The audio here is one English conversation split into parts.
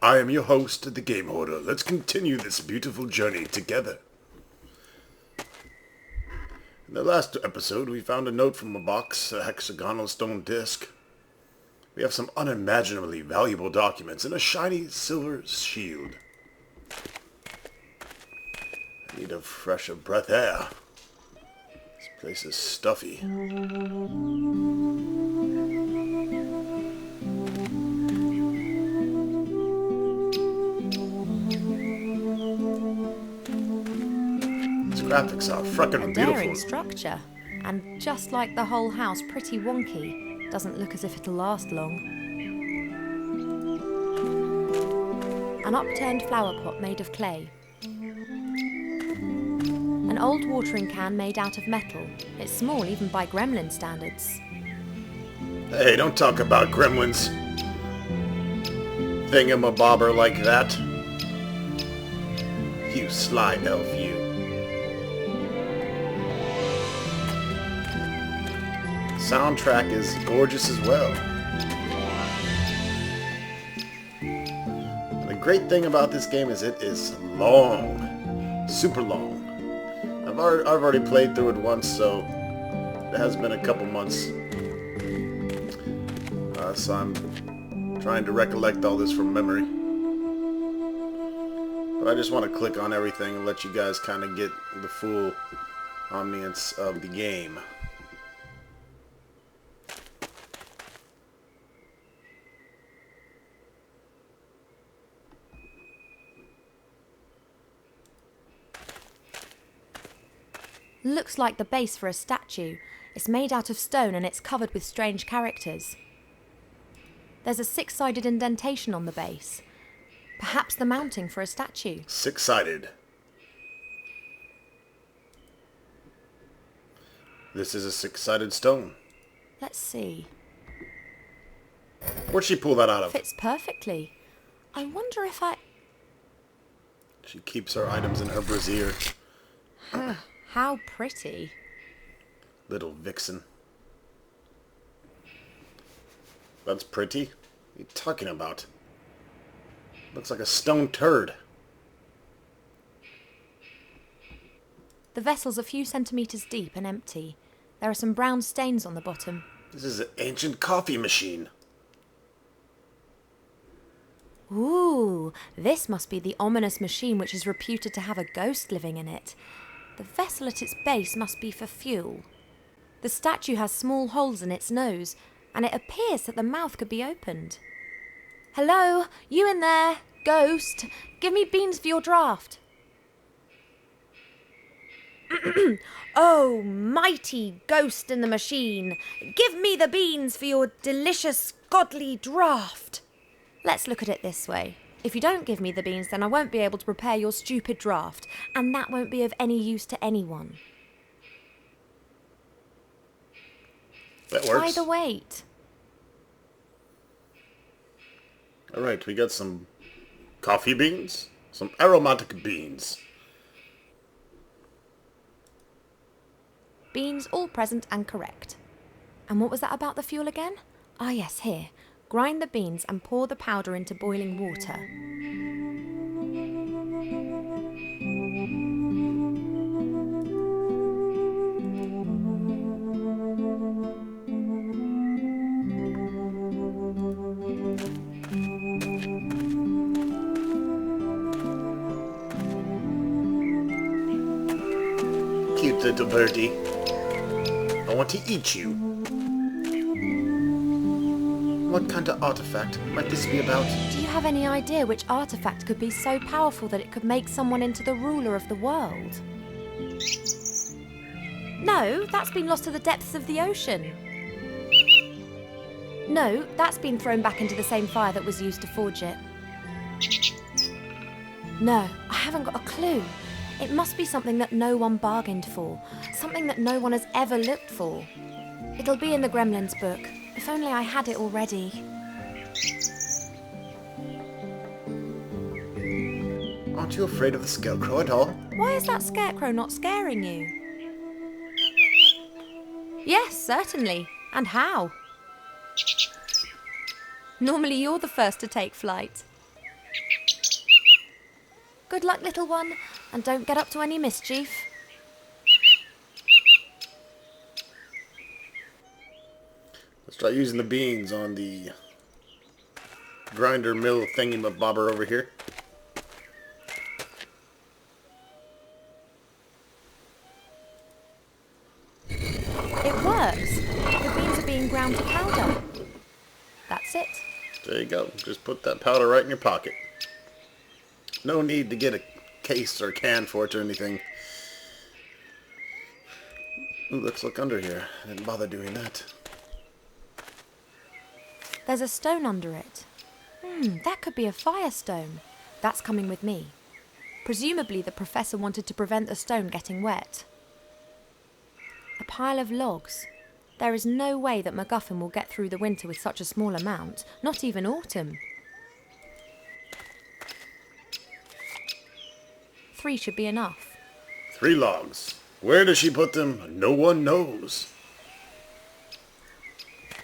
I am your host, the Game Hoarder. Let's continue this beautiful journey together. In the last episode, we found a note from a box, a hexagonal stone disc. We have some unimaginably valuable documents and a shiny silver shield. I need a fresh breath air. This place is stuffy. Graphics are frickin' beautiful. A daring structure, and just like the whole house, pretty wonky. Doesn't look as if it'll last long. An upturned flower pot made of clay. An old watering can made out of metal. It's small even by gremlin standards. Hey, don't talk about gremlins. Thingamabobber like that. You sly elf, you. Soundtrack is gorgeous as well. And the great thing about this game is it is long. Super long. I've already played through it once, so it has been a couple months. So I'm trying to recollect all this from memory. But I just want to click on everything and let you guys kind of get the full omniscience of the game. Looks like the base for a statue. It's made out of stone and it's covered with strange characters. There's a 6-sided indentation on the base. Perhaps the mounting for a statue. 6-sided. This is a 6-sided stone. Let's see. Where'd she pull that out of? Fits perfectly. I wonder if She keeps her items in her brassiere. How pretty. Little vixen. That's pretty? What are you talking about? Looks like a stone turd. The vessel's a few centimetres deep and empty. There are some brown stains on the bottom. This is an ancient coffee machine. Ooh, this must be the ominous machine which is reputed to have a ghost living in it. The vessel at its base must be for fuel. The statue has small holes in its nose, and it appears that the mouth could be opened. Hello, you in there? Ghost, give me beans for your draft. Oh, mighty ghost in the machine, give me the beans for your delicious, godly draft. Let's look at it this way. If you don't give me the beans, then I won't be able to prepare your stupid draft, and that won't be of any use to anyone. That works. Try the weight. Alright, we got some coffee beans, some aromatic beans. Beans all present and correct. And what was that about the fuel again? Ah yes, here. Grind the beans and pour the powder into boiling water. Cute little birdie. I want to eat you. What kind of artifact might this be about? Do you have any idea which artifact could be so powerful that it could make someone into the ruler of the world? No, that's been lost to the depths of the ocean. No, that's been thrown back into the same fire that was used to forge it. No, I haven't got a clue. It must be something that no one bargained for. Something that no one has ever looked for. It'll be in the Gremlins book. If only I had it already. Aren't you afraid of the scarecrow at all? Why is that scarecrow not scaring you? Yes, certainly. And how? Normally you're the first to take flight. Good luck, little one, and don't get up to any mischief. Let's try using the beans on the grinder mill thingy-mabobber over here. It works. The beans are being ground to powder. That's it. There you go. Just put that powder right in your pocket. No need to get a case or can for it or anything. Ooh, let's look under here. I didn't bother doing that. There's a stone under it. That could be a firestone. That's coming with me. Presumably the professor wanted to prevent the stone getting wet. A pile of logs. There is no way that MacGuffin will get through the winter with such a small amount, not even autumn. 3 should be enough. 3 logs. Where does she put them? No one knows.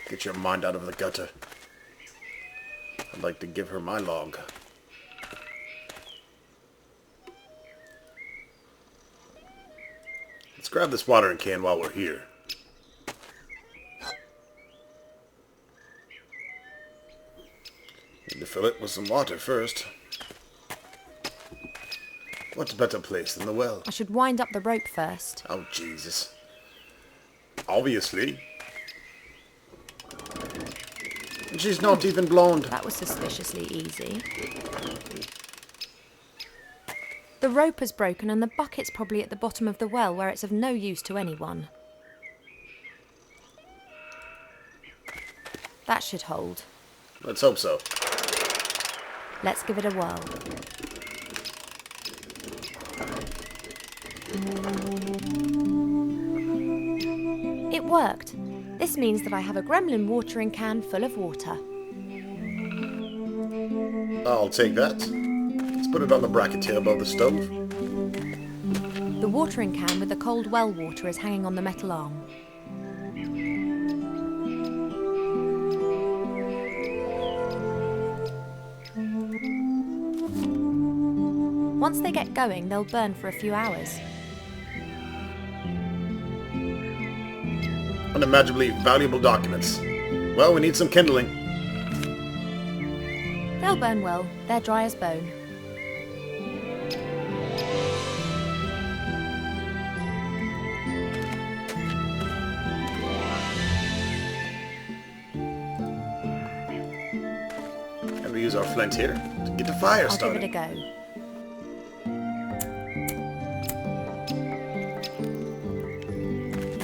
Get your mind out of the gutter. I'd like to give her my log. Let's grab this watering can while we're here. Need to fill it with some water first. What's a better place than the well? I should wind up the rope first. Oh, Jesus. Obviously. And she's not even blonde. That was suspiciously easy. The rope is broken and the bucket's probably at the bottom of the well where it's of no use to anyone. That should hold. Let's hope so. Let's give it a whirl. It worked. This means that I have a gremlin watering can full of water. I'll take that. Let's put it on the bracket here above the stove. The watering can with the cold well water is hanging on the metal arm. Once they get going, they'll burn for a few hours. Unimaginably valuable documents. Well, we need some kindling. They'll burn well. They're dry as bone. And we use our flint here to get the fire started. I'll give it a go.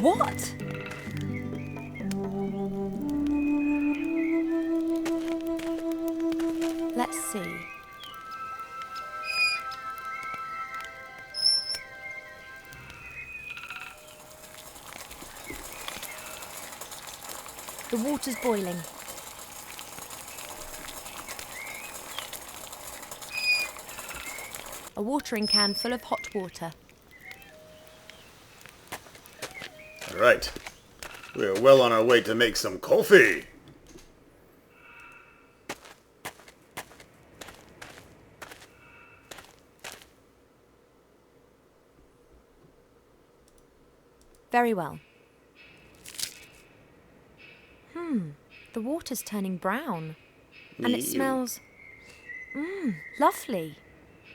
What? Let's see. The water's boiling. A watering can full of hot water. All right. We're well on our way to make some coffee. Very well. The water's turning brown. And it smells... lovely.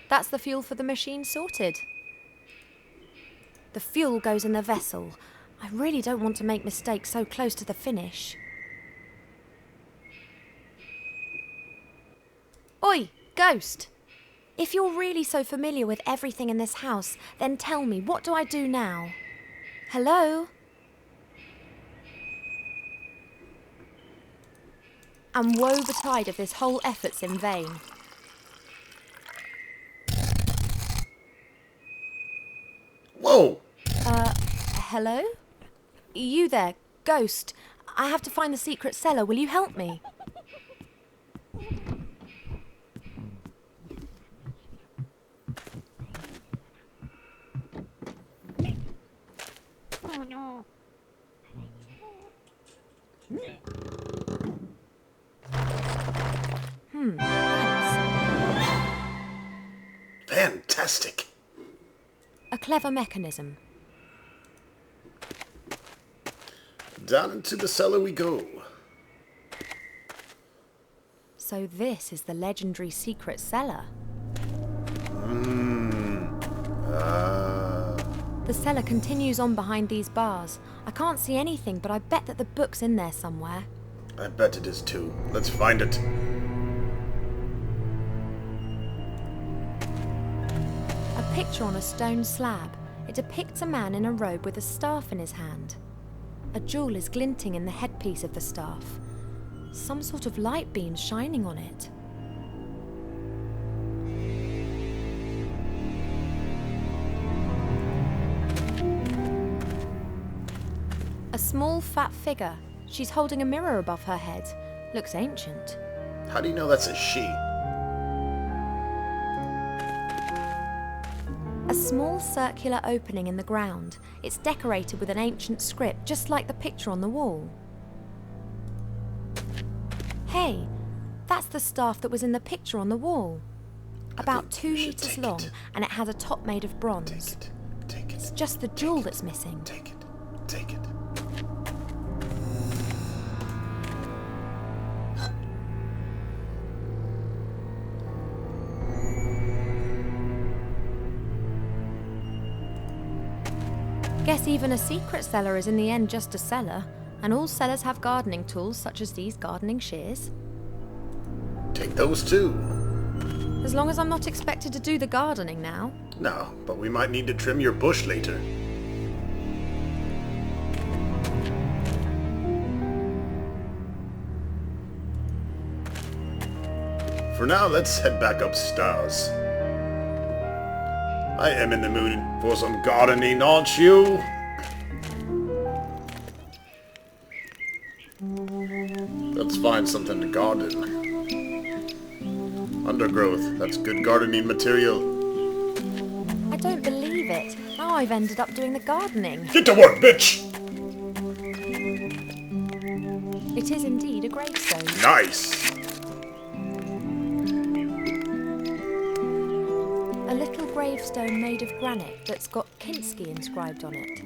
That's the fuel for the machine sorted. The fuel goes in the vessel. I really don't want to make mistakes so close to the finish. Oi, ghost! If you're really so familiar with everything in this house, then tell me, what do I do now? Hello? And woe betide if this whole effort's in vain. Whoa! Hello? You there, ghost. I have to find the secret cellar. Will you help me? Oh no. Thanks. fantastic. A clever mechanism. Down into the cellar we go. So this is the legendary secret cellar. The cellar continues on behind these bars. I can't see anything, but I bet that the book's in there somewhere. I bet it is too. Let's find it. A picture on a stone slab. It depicts a man in a robe with a staff in his hand. A jewel is glinting in the headpiece of the staff. Some sort of light beam shining on it. A small, fat figure. She's holding a mirror above her head. Looks ancient. How do you know that's a she? A small circular opening in the ground. It's decorated with an ancient script, just like the picture on the wall. Hey, that's the staff that was in the picture on the wall. About 2 meters long, and it has a top made of bronze. Take it. It's just the jewel that's missing. Take it. Take it. Guess even a secret cellar is in the end just a cellar, and all cellars have gardening tools such as these gardening shears. Take those too. As long as I'm not expected to do the gardening now. No, but we might need to trim your bush later. For now, let's head back upstairs. I am in the mood for some gardening, aren't you? Let's find something to garden. Undergrowth, that's good gardening material. I don't believe it. Now I've ended up doing the gardening. Get to work, bitch! It is indeed a gravestone. Nice! A little gravestone made of granite that's got Kinski inscribed on it.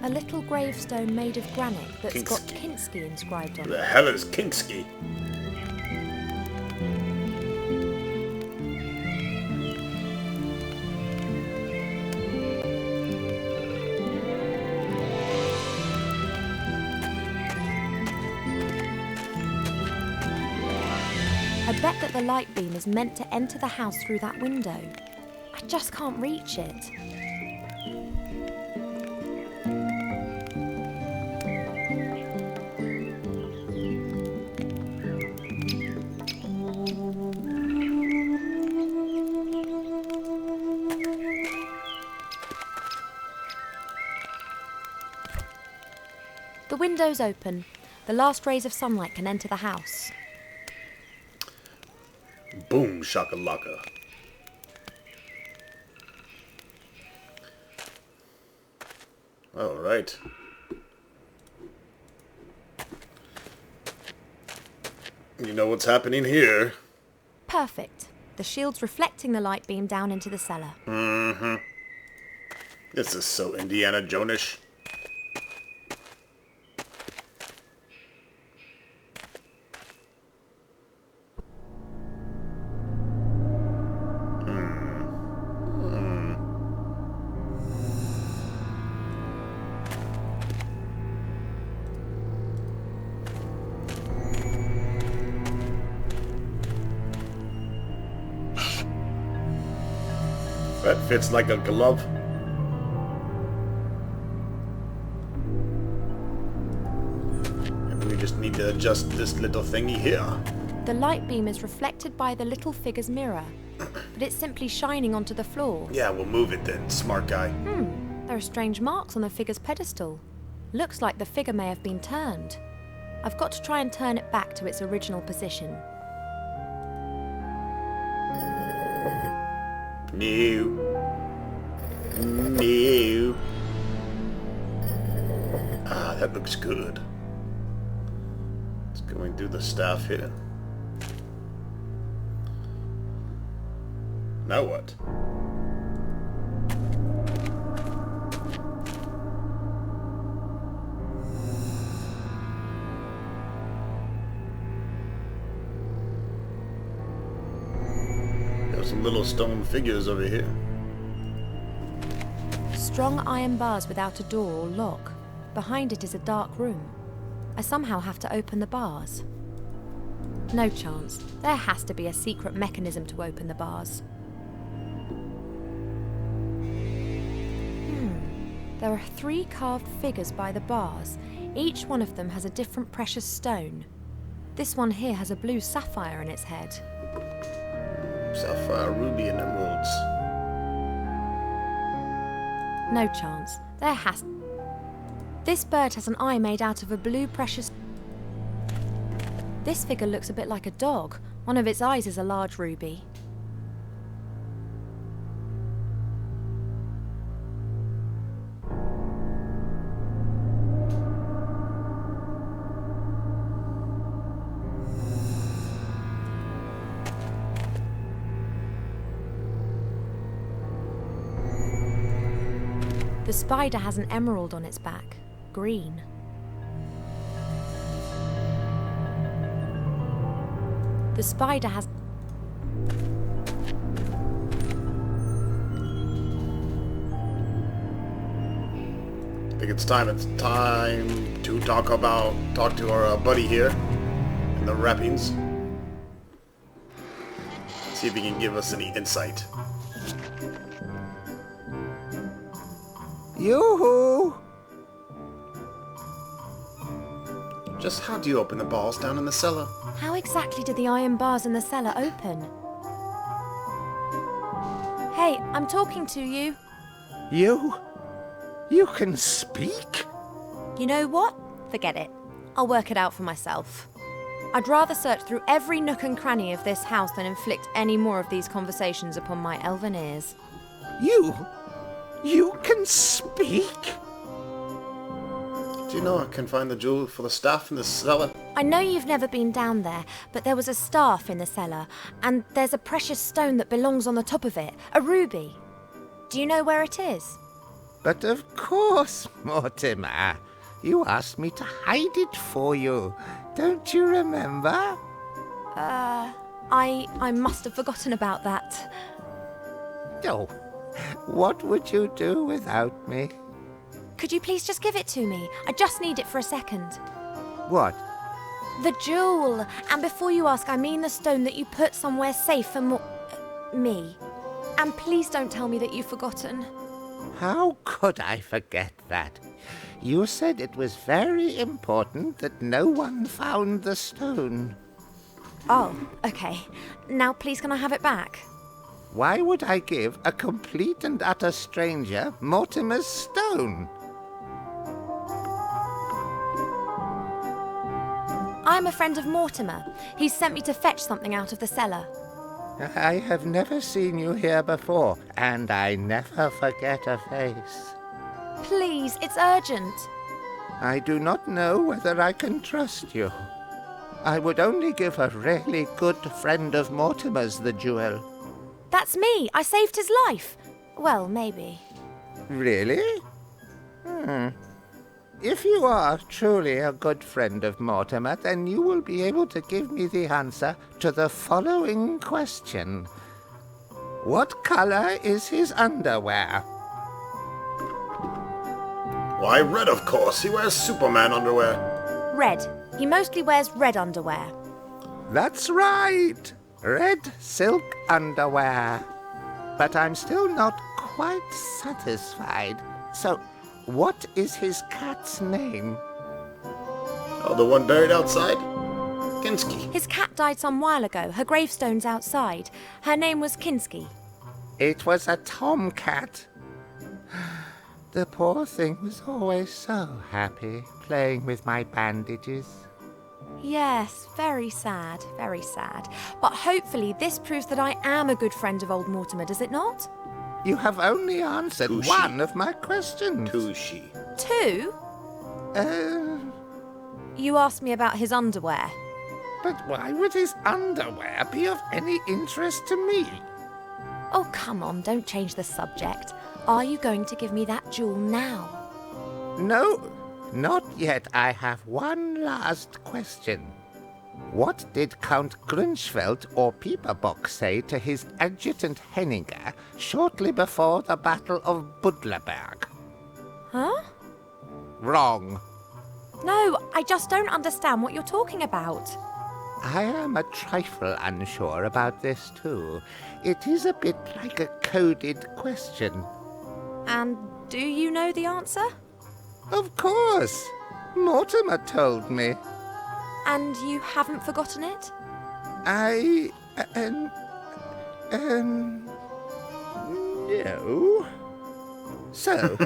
A little gravestone made of granite that's got Kinski inscribed on The it. hell is Kinski? I bet that the light beam is meant to enter the house through that window. I just can't reach it. The window's open. The last rays of sunlight can enter the house. Boom shakalaka. All right. You know what's happening here. Perfect. The shield's reflecting the light beam down into the cellar. Mm-hmm. This is so Indiana Jones-ish. That fits like a glove. And we just need to adjust this little thingy here. The light beam is reflected by the little figure's mirror, but it's simply shining onto the floor. Yeah, we'll move it then, smart guy. There are strange marks on the figure's pedestal. Looks like the figure may have been turned. I've got to try and turn it back to its original position. No. No. Ah, that looks good. It's going through the staff here. Now what? There's some little stone figures over here. Strong iron bars without a door or lock. Behind it is a dark room. I somehow have to open the bars. No chance. There has to be a secret mechanism to open the bars. There are 3 carved figures by the bars. Each one of them has a different precious stone. This one here has a blue sapphire in its head. Sapphire, ruby, and emeralds. No chance. There has... This bird has an eye made out of a blue precious... This figure looks a bit like a dog. One of its eyes is a large ruby. The spider has an emerald on its back, green. The spider has... I think it's time to talk to our buddy here in the wrappings. See if he can give us any insight. Yoo-hoo! Just how do you open the bars down in the cellar? How exactly did the iron bars in the cellar open? Hey, I'm talking to you. You can speak? You know what? Forget it. I'll work it out for myself. I'd rather search through every nook and cranny of this house than inflict any more of these conversations upon my elven ears. You can speak? Do you know I can find the jewel for the staff in the cellar? I know you've never been down there, but there was a staff in the cellar, and there's a precious stone that belongs on the top of it, a ruby. Do you know where it is? But of course, Mortimer. You asked me to hide it for you. Don't you remember? I must have forgotten about that. Oh, what would you do without me? Could you please just give it to me? I just need it for a second. What? The jewel. And before you ask, I mean the stone that you put somewhere safe for me. And please don't tell me that you've forgotten. How could I forget that? You said it was very important that no one found the stone. Oh, okay. Now please can I have it back? Why would I give a complete and utter stranger Mortimer's stone? I'm a friend of Mortimer. He's sent me to fetch something out of the cellar. I have never seen you here before, and I never forget a face. Please, it's urgent. I do not know whether I can trust you. I would only give a really good friend of Mortimer's the jewel. That's me. I saved his life. Well, maybe. Really? If you are truly a good friend of Mortimer, then you will be able to give me the answer to the following question. What color is his underwear? Why, red, of course. He wears Superman underwear. Red. He mostly wears red underwear. That's right. Red silk underwear. But I'm still not quite satisfied. So, what is his cat's name? Oh, the one buried outside? Kinski. His cat died some while ago. Her gravestone's outside. Her name was Kinski. It was a tomcat. The poor thing was always so happy playing with my bandages. Yes, very sad, very sad. But hopefully this proves that I am a good friend of old Mortimer, does it not? You have only answered one of my questions. Tushy. 2? You asked me about his underwear. But why would his underwear be of any interest to me? Oh, come on, don't change the subject. Are you going to give me that jewel now? No, not yet. I have one last question. What did Count Grunschveld or Pieperbock say to his adjutant Henninger shortly before the Battle of Budleberg? Huh? Wrong. No, I just don't understand what you're talking about. I am a trifle unsure about this too. It is a bit like a coded question. And do you know the answer? Of course. Mortimer told me. And you haven't forgotten it? No. So,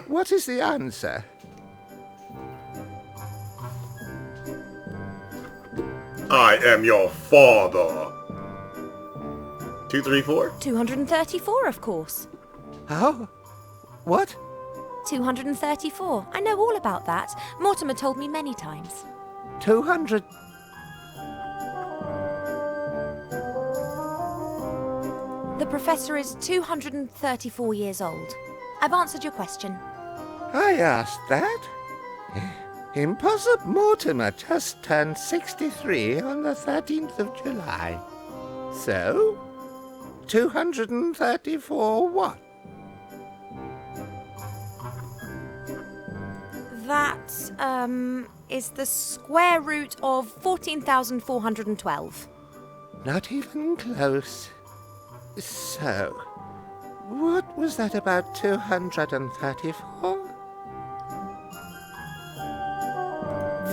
what is the answer? I am your father. 234? 234, of course. Oh? What? 234. I know all about that. Mortimer told me many times. 200... The professor is 234 years old. I've answered your question. I asked that. Impossible. Mortimer just turned 63 on the 13th of July. So, 234 what? That, is the square root of 14,412. Not even close. So, what was that about 234?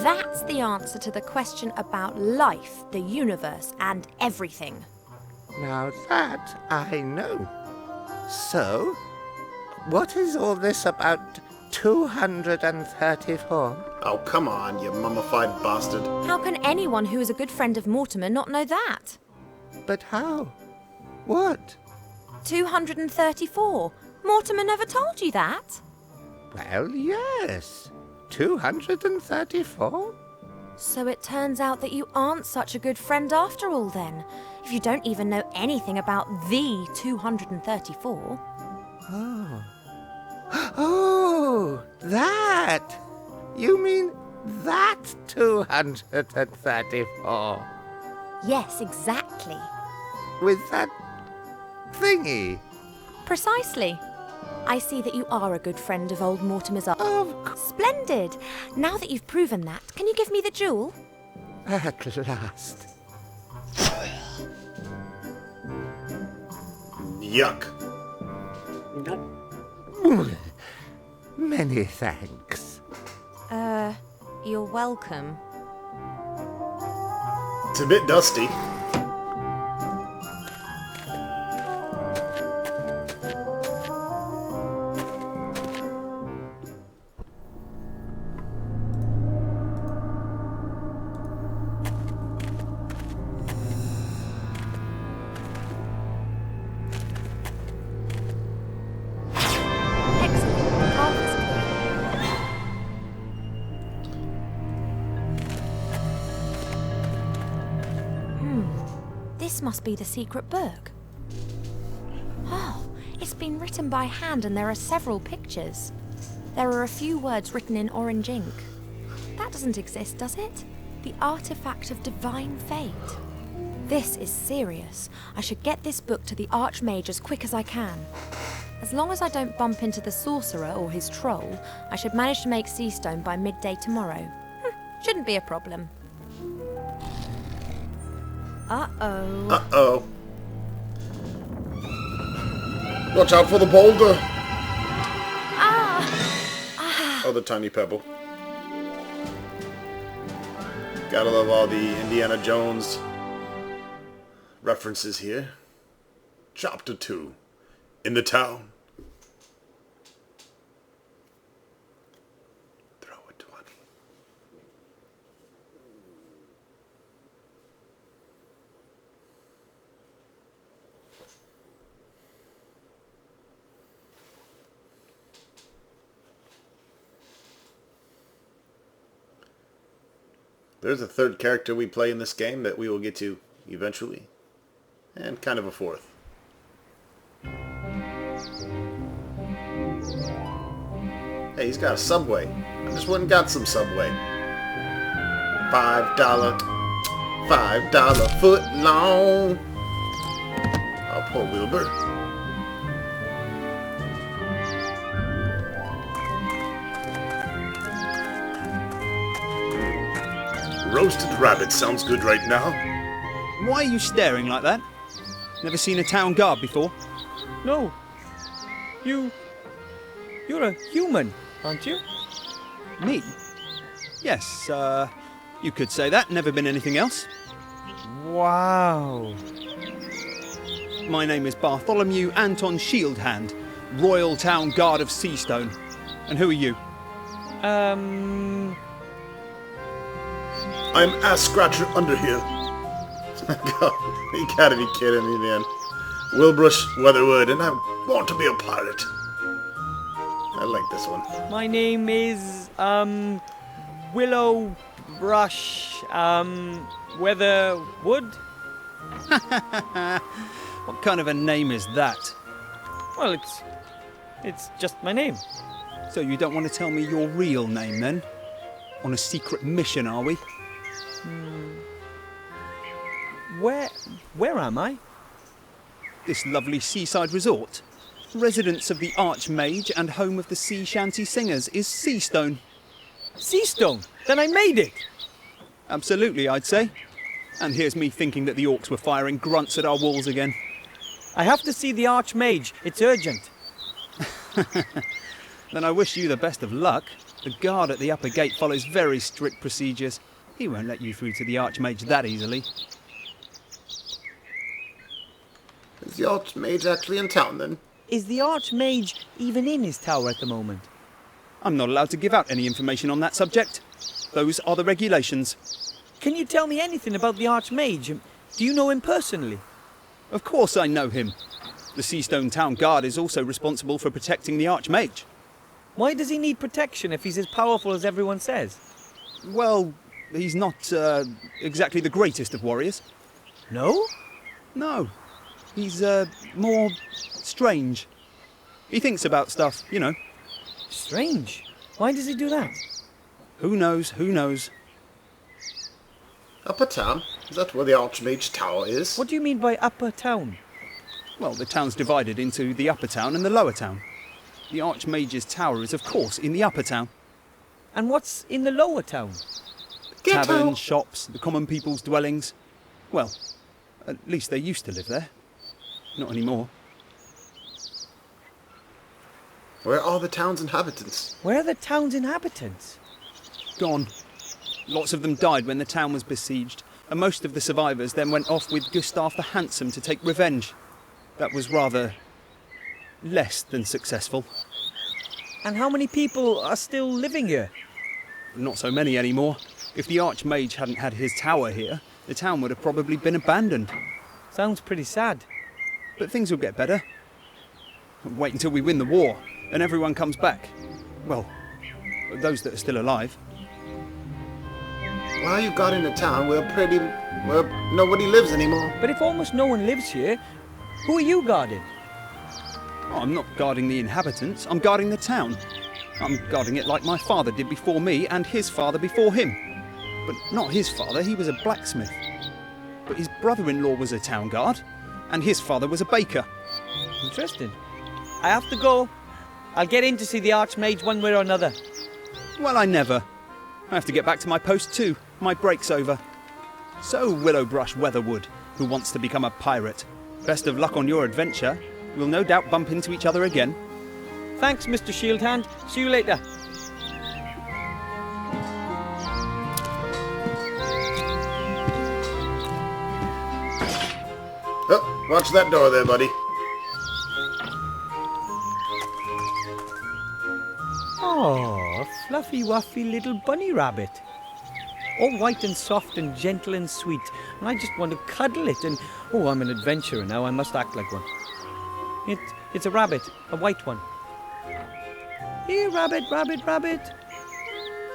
That's the answer to the question about life, the universe, and everything. Now that I know. So, what is all this about 234? Oh, come on, you mummified bastard. How can anyone who is a good friend of Mortimer not know that? But how? What? 234. Mortimer never told you that. Well, yes. 234? So it turns out that you aren't such a good friend after all then, if you don't even know anything about the 234. Oh. Oh, that! You mean that 234? Yes, exactly. With that thingy? Precisely. I see that you are a good friend of old Mortimer's. Of course. Splendid! Now that you've proven that, can you give me the jewel? At last. Yuck. Many thanks. You're welcome. It's a bit dusty. Excellent. The path is clear. This must be the secret book. Oh, it's been written by hand and there are several pictures. There are a few words written in orange ink. That doesn't exist, does it? The artifact of divine fate. This is serious. I should get this book to the Archmage as quick as I can. As long as I don't bump into the sorcerer or his troll, I should manage to make Seastone by midday tomorrow. Shouldn't be a problem. Uh-oh. Uh-oh. Watch out for the boulder! Oh, the tiny pebble. Gotta love all the Indiana Jones references here. Chapter 2. In the town. Throw a 20. There's a third character we play in this game that we will get to eventually. And kind of a fourth. Hey, he's got a Subway. I just went and got some Subway. $5 foot long. Oh, poor Wilbur. Roasted rabbit sounds good right now. Why are you staring like that? Never seen a town guard before? No. You're a human, aren't you? Me? Yes, you could say that. Never been anything else. Wow. My name is Bartholomew Anton Shieldhand, Royal Town Guard of Seastone. And who are you? I'm Ass Scratcher Underhill. God, you gotta be kidding me, man. Wilbrush Weatherwood, and I want to be a pirate. I like this one. My name is, Willow Brush, Weatherwood? What kind of a name is that? Well, it's just my name. So you don't want to tell me your real name, then? On a secret mission, are we? Where am I? This lovely seaside resort. Residence of the Archmage and home of the sea shanty singers is Seastone. Seastone? Then I made it! Absolutely, I'd say. And here's me thinking that the orcs were firing grunts at our walls again. I have to see the Archmage. It's urgent. Then I wish you the best of luck. The guard at the upper gate follows very strict procedures. He won't let you through to the Archmage that easily. Is the Archmage actually in town, then? Is the Archmage even in his tower at the moment? I'm not allowed to give out any information on that subject. Those are the regulations. Can you tell me anything about the Archmage? Do you know him personally? Of course I know him. The Seastone Town Guard is also responsible for protecting the Archmage. Why does he need protection if he's as powerful as everyone says? Well, he's not exactly the greatest of warriors. No? No. He's more strange. He thinks about stuff, you know. Strange. Why does he do that? Who knows, who knows? Upper town? Is that where the Archmage Tower is? What do you mean by upper town? Well, the town's divided into the upper town and the lower town. The Archmage's tower is, of course, in the upper town. And what's in the lower town? Taverns, shops, the common people's dwellings. Well, at least they used to live there. Not anymore. Where are the town's inhabitants? Where are the town's inhabitants? Gone. Lots of them died when the town was besieged, and most of the survivors then went off with Gustav the Handsome to take revenge. That was rather less than successful. And how many people are still living here? Not so many anymore. If the Archmage hadn't had his tower here, the town would have probably been abandoned. Sounds pretty sad. But things will get better. Wait until we win the war, and everyone comes back. Well, those that are still alive. Well, you got into town where nobody lives anymore. But if almost no one lives here, who are you guarding? Oh, I'm not guarding the inhabitants, I'm guarding the town. I'm guarding it like my father did before me and his father before him. But not his father, he was a blacksmith. But his brother-in-law was a town guard, and his father was a baker. Interesting. I have to go. I'll get in to see the Archmage one way or another. Well, I never. I have to get back to my post too. My break's over. So, Willowbrush Weatherwood, who wants to become a pirate, best of luck on your adventure. We'll no doubt bump into each other again. Thanks, Mr. Shieldhand. See you later. Oh, watch that door there, buddy. Oh, a fluffy, wuffy little bunny rabbit. All white and soft and gentle and sweet. And I just want to cuddle it and... Oh, I'm an adventurer now. I must act like one. It's a rabbit. A white one. Here, rabbit, rabbit, rabbit.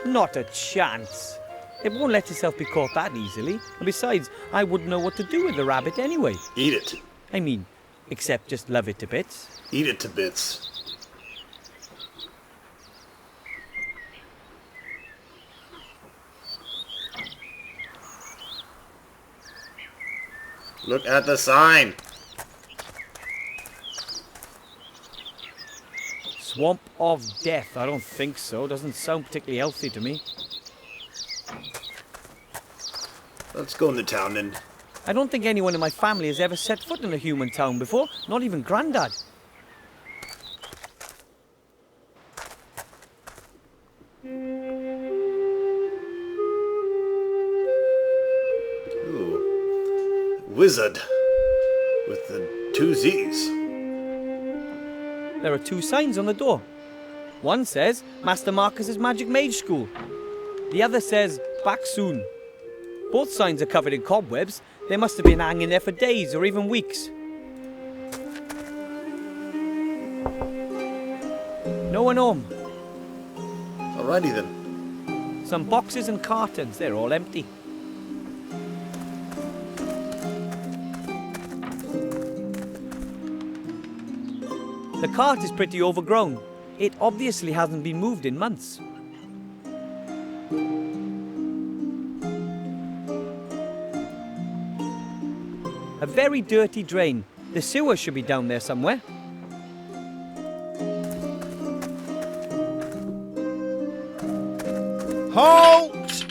Not a chance. It won't let itself be caught that easily. And besides, I wouldn't know what to do with the rabbit anyway. Eat it. I mean, except just love it to bits. Eat it to bits. Look at the sign. Swamp of Death. I don't think so. Doesn't sound particularly healthy to me. Let's go into town then. I don't think anyone in my family has ever set foot in a human town before. Not even Grandad. Ooh. Wizard. With the 2 Z's. There are 2 signs on the door. One says Master Marcus's Magic Mage School. The other says back soon. Both signs are covered in cobwebs. They must have been hanging there for days or even weeks. No one home. Alrighty then. Some boxes and cartons. They're all empty. The cart is pretty overgrown. It obviously hasn't been moved in months. A very dirty drain. The sewer should be down there somewhere. Halt!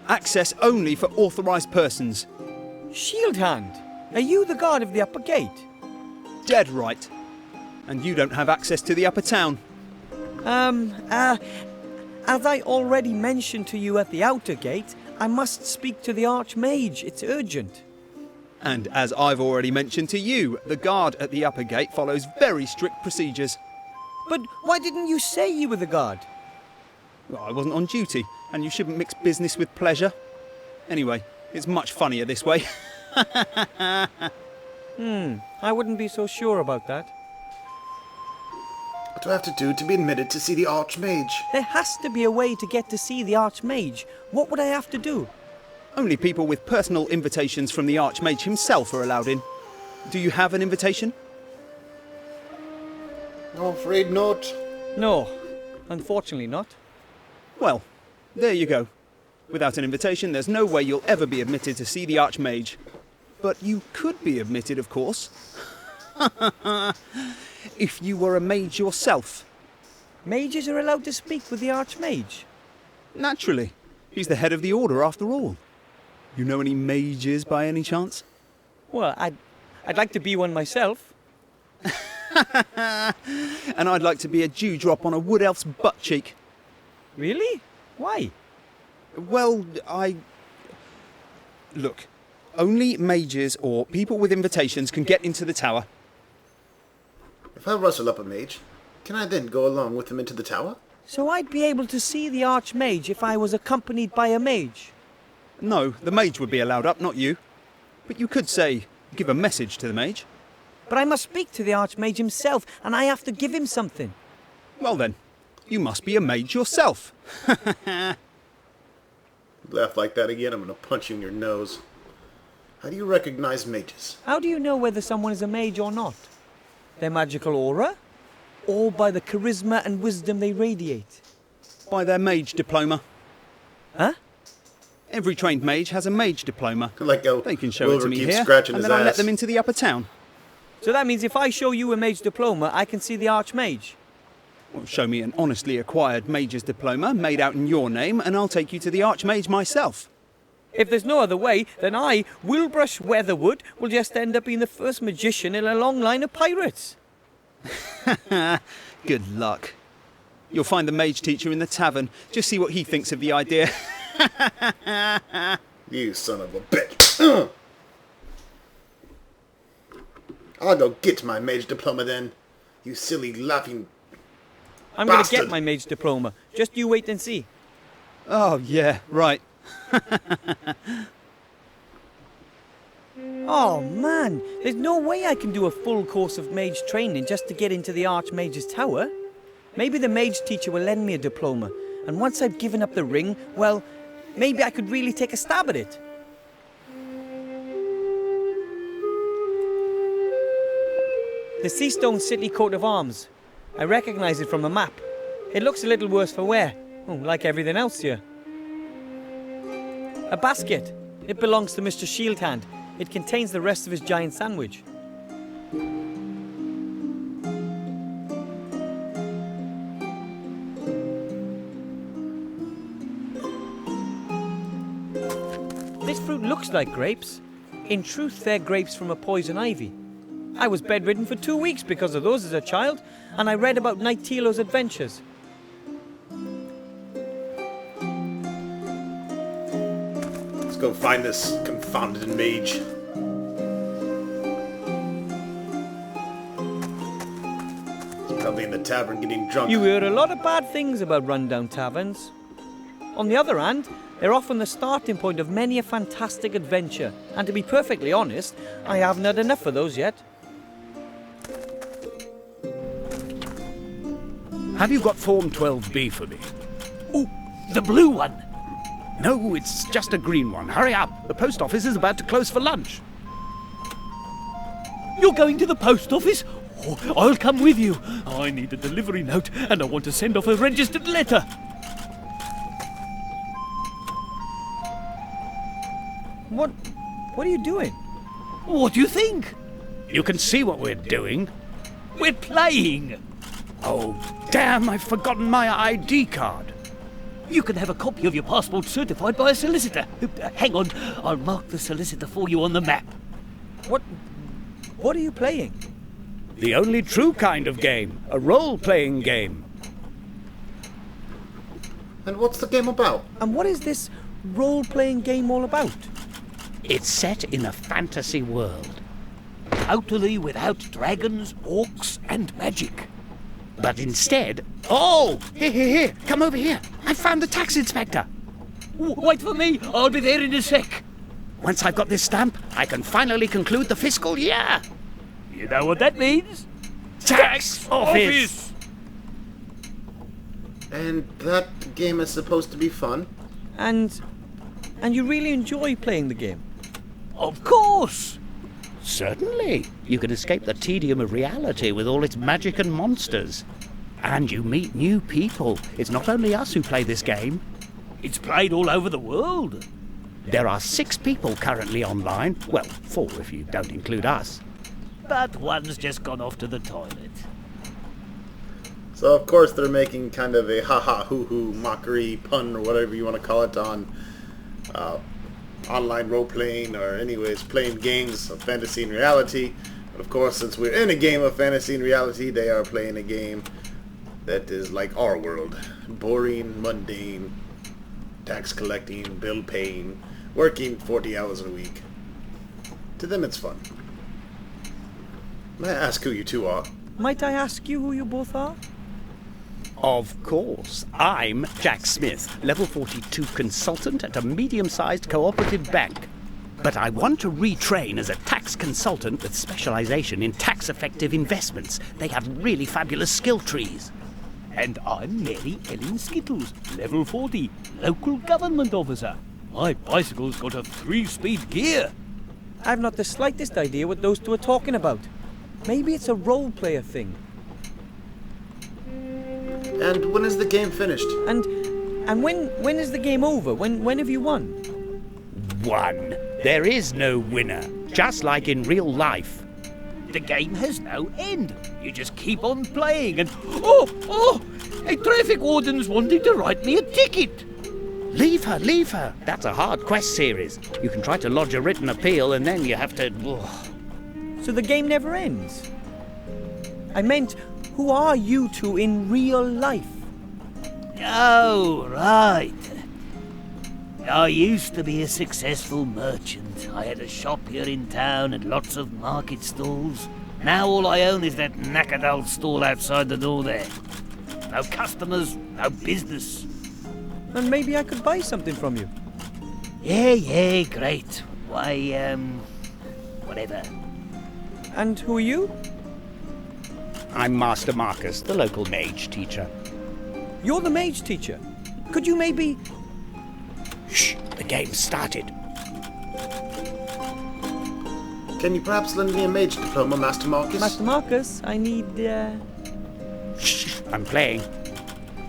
Access only for authorised persons. Shield Hand, are you the guard of the upper gate? Dead right. And you don't have access to the upper town. As I already mentioned to you at the outer gate, I must speak to the Archmage. It's urgent. And as I've already mentioned to you, the guard at the upper gate follows very strict procedures. But why didn't you say you were the guard? Well, I wasn't on duty, and you shouldn't mix business with pleasure. Anyway, it's much funnier this way. I wouldn't be so sure about that. What do I have to do to be admitted to see the Archmage? There has to be a way to get to see the Archmage. What would I have to do? Only people with personal invitations from the Archmage himself are allowed in. Do you have an invitation? No, afraid not. No, unfortunately not. Well, there you go. Without an invitation, there's no way you'll ever be admitted to see the Archmage. But you could be admitted, of course. If you were a mage yourself. Mages are allowed to speak with the Archmage? Naturally. He's the head of the order, after all. You know any mages by any chance? Well, I'd like to be one myself. And I'd like to be a dewdrop on a wood elf's butt cheek. Really? Why? Well, Look, only mages or people with invitations can get into the tower. If I rustle up a mage, can I then go along with him into the tower? So I'd be able to see the Archmage if I was accompanied by a mage? No, the mage would be allowed up, not you. But you could say, give a message to the mage. But I must speak to the Archmage himself, and I have to give him something. Well then, you must be a mage yourself. Laugh like that again, I'm gonna punch you in your nose. How do you recognize mages? How do you know whether someone is a mage or not? Their magical aura? Or by the charisma and wisdom they radiate? By their mage diploma. Huh? Every trained mage has a mage diploma. Like how They can show Wilbur it to me keeps here, scratching and his then I let ass. them into the upper town. So that means if I show you a mage diploma, I can see the Archmage? Well, show me an honestly acquired mage's diploma made out in your name, and I'll take you to the Archmage myself. If there's no other way, then I, Wilbrush Weatherwood, will just end up being the first magician in a long line of pirates. Good luck. You'll find the mage teacher in the tavern. Just see what he thinks of the idea. You son of a bitch. I'll go get my mage diploma then. You silly laughing I'm going to bastard. get my mage diploma. Just you wait and see. Oh, yeah, right. Oh man, there's no way I can do a full course of mage training just to get into the Archmage's tower. Maybe the mage teacher will lend me a diploma, and once I've given up the ring, well, maybe I could really take a stab at it. The Seastone City coat of arms. I recognise it from a map. It looks a little worse for wear, like everything else here. A basket. It belongs to Mr. Shieldhand. It contains the rest of his giant sandwich. This fruit looks like grapes. In truth, they're grapes from a poison ivy. I was bedridden for 2 weeks because of those as a child, and I read about Knight Tilo's adventures. Let's go find this confounded mage. He's probably in the tavern getting drunk. You hear a lot of bad things about rundown taverns. On the other hand, they're often the starting point of many a fantastic adventure, and to be perfectly honest, I haven't had enough of those yet. Have you got Form 12B for me? Oh, the blue one. No, it's just a green one. Hurry up. The post office is about to close for lunch. You're going to the post office? Oh, I'll come with you. I need a delivery note, and I want to send off a registered letter. What are you doing? What do you think? You can see what we're doing. We're playing. Oh, damn, I've forgotten my ID card. You can have a copy of your passport certified by a solicitor. Hang on, I'll mark the solicitor for you on the map. What are you playing? The only true kind of game. A role-playing game. And what's the game about? And what is this role-playing game all about? It's set in a fantasy world. Totally without dragons, orcs, and magic. But instead... Oh! Here, come over here. I found the tax inspector. Wait for me, I'll be there in a sec. Once I've got this stamp, I can finally conclude the fiscal year. You know what that means? Tax office! And that game is supposed to be fun? And you really enjoy playing the game? Of course! Certainly. You can escape the tedium of reality with all its magic and monsters. And you meet new people. It's not only us who play this game. It's played all over the world. There are 6 people currently online. Well, 4 if you don't include us. But one's just gone off to the toilet. So of course they're making kind of a ha-ha, hoo-hoo, mockery, pun, or whatever you want to call it on online role-playing, or anyways, playing games of fantasy and reality. But of course, since we're in a game of fantasy and reality, they are playing a game that is like our world. Boring, mundane, tax collecting, bill paying, working 40 hours a week. To them it's fun. May I ask who you two are? Might I ask you who you both are? Of course. I'm Jack Smith, level 42 consultant at a medium-sized cooperative bank. But I want to retrain as a tax consultant with specialization in tax-effective investments. They have really fabulous skill trees. And I'm Mary Ellen Skittles, level 40, local government officer. My bicycle's got a 3-speed gear. I've not the slightest idea what those two are talking about. Maybe it's a role-player thing. And when is the game finished? And when is the game over? When have you won? Won. There is no winner, just like in real life. The game has no end. You just keep on playing and... Oh! A traffic warden's wanting to write me a ticket. Leave her. That's a hard quest series. You can try to lodge a written appeal and then you have to... So the game never ends? I meant, who are you two in real life? Oh, right. I used to be a successful merchant. I had a shop here in town and lots of market stalls. Now all I own is that knackered old stall outside the door there. No customers, no business. And maybe I could buy something from you. Yeah, great. Why, whatever. And who are you? I'm Master Marcus, the local mage teacher. You're the mage teacher. Could you maybe... Shh, the game's started. Can you perhaps lend me a mage diploma, Master Marcus? Master Marcus, I need... Shh, I'm playing.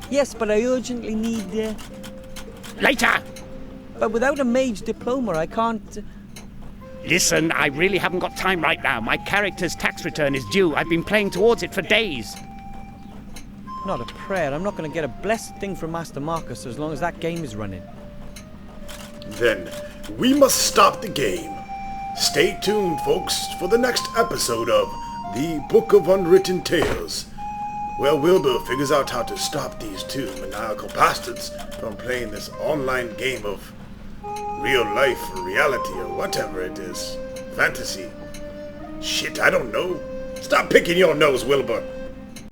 Yes, but I urgently need... Later! But without a mage diploma, I can't... Listen, I really haven't got time right now. My character's tax return is due. I've been playing towards it for days. Not a prayer. I'm not going to get a blessed thing from Master Marcus as long as that game is running. Then we must stop the game. Stay tuned, folks, for the next episode of The Book of Unwritten Tales, where Wilbur figures out how to stop these two maniacal bastards from playing this online game of real life or reality or whatever it is. Fantasy. Shit, I don't know. Stop picking your nose, Wilbur.